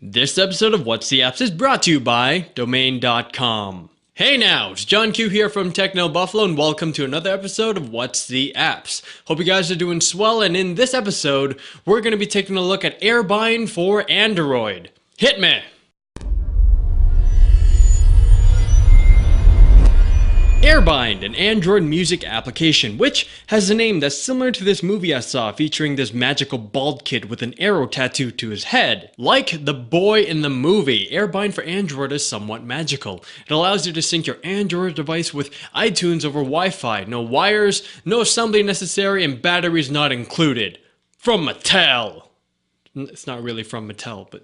This episode of What's the Apps is brought to you by Domain.com. Hey now, it's John Q here from Techno Buffalo and welcome to another episode of What's the Apps. Hope you guys are doing swell, and in this episode, we're going to be taking a look at Airbind for Android. Hit me! Airbind, an Android music application, which has a name that's similar to this movie I saw featuring this magical bald kid with an arrow tattooed to his head. Like the boy in the movie, Airbind for Android is somewhat magical. It allows you to sync your Android device with iTunes over Wi-Fi. No wires, no assembly necessary, and batteries not included. From Mattel. It's not really from Mattel, but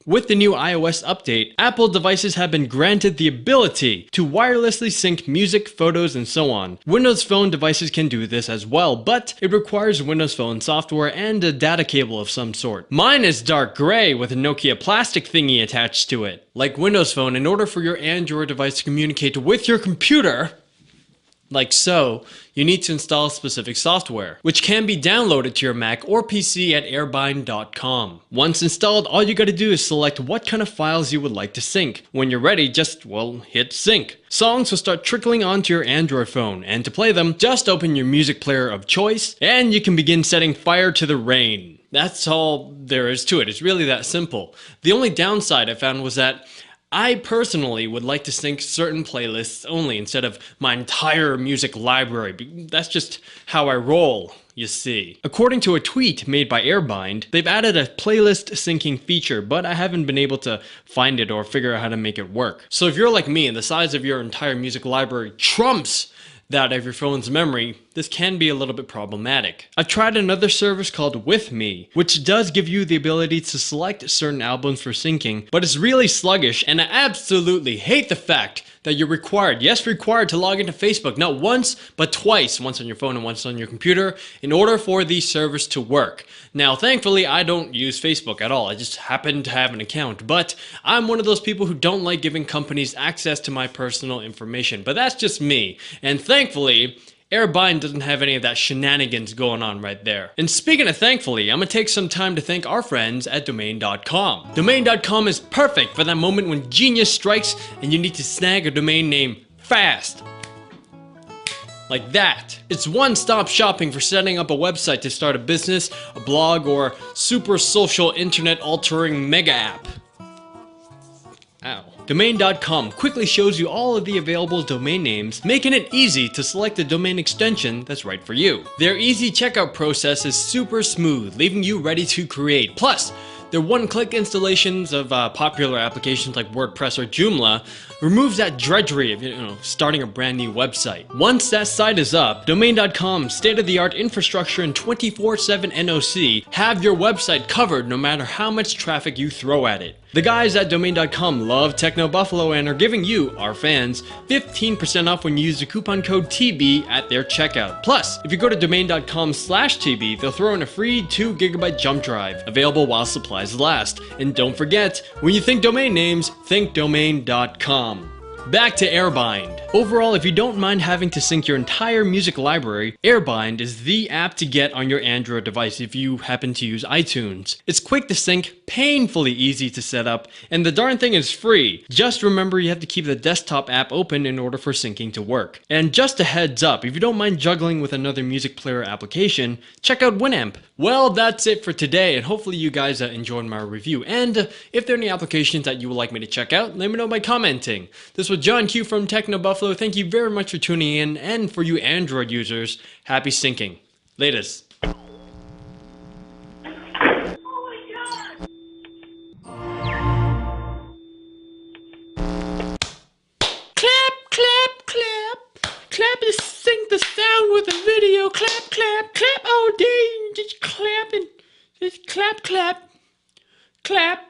with the new iOS update, Apple devices have been granted the ability to wirelessly sync music, photos, and so on. Windows Phone devices can do this as well, but it requires Windows Phone software and a data cable of some sort. Mine is dark gray with a Nokia plastic thingy attached to it. Like Windows Phone, in order for your Android device to communicate with your computer, like so, you need to install specific software, which can be downloaded to your Mac or PC at airbind.com. Once installed, all you gotta do is select what kind of files you would like to sync. When you're ready, just, hit sync. Songs will start trickling onto your Android phone, and to play them, just open your music player of choice, and you can begin setting fire to the rain. That's all there is to it. It's really that simple. The only downside I found was that I personally would like to sync certain playlists only instead of my entire music library. That's just how I roll, you see. According to a tweet made by Airbind, they've added a playlist syncing feature, but I haven't been able to find it or figure out how to make it work. So if you're like me and the size of your entire music library trumps that of your phone's memory, this can be a little bit problematic. I've tried another service called With Me, which does give you the ability to select certain albums for syncing, but it's really sluggish, and I absolutely hate the fact that you're required to log into Facebook, not once, but twice, once on your phone and once on your computer, in order for the service to work. Now, thankfully, I don't use Facebook at all. I just happen to have an account, but I'm one of those people who don't like giving companies access to my personal information, but that's just me, and thankfully, Airbind doesn't have any of that shenanigans going on right there. And speaking of thankfully, I'm gonna take some time to thank our friends at Domain.com. Domain.com is perfect for that moment when genius strikes and you need to snag a domain name fast. Like that. It's one-stop shopping for setting up a website to start a business, a blog, or super social internet-altering mega app. Ow. Domain.com quickly shows you all of the available domain names, making it easy to select the domain extension that's right for you. Their easy checkout process is super smooth, leaving you ready to create. Plus, their one-click installations of popular applications like WordPress or Joomla removes that drudgery of starting a brand new website. Once that site is up, Domain.com's state-of-the-art infrastructure and 24/7 NOC have your website covered no matter how much traffic you throw at it. The guys at Domain.com love Techno Buffalo and are giving you, our fans, 15% off when you use the coupon code TB at their checkout. Plus, if you go to Domain.com/TB, they'll throw in a free 2 GB jump drive, available while supplies last. And don't forget, when you think domain names, think Domain.com. Back to Airbind. Overall, if you don't mind having to sync your entire music library, Airbind is the app to get on your Android device if you happen to use iTunes. It's quick to sync, painfully easy to set up, and the darn thing is free. Just remember you have to keep the desktop app open in order for syncing to work. And just a heads up, if you don't mind juggling with another music player application, check out Winamp. Well, that's it for today, and hopefully you guys enjoyed my review. And if there are any applications that you would like me to check out, let me know by commenting. This was John Q from Techno Buffalo. Thank you very much for tuning in, and for you Android users, happy syncing. Latest. Clap, clap, clap. Clap to sync the sound with the video. Clap, clap, clap all day. Just clapping. Just clap, clap. Clap.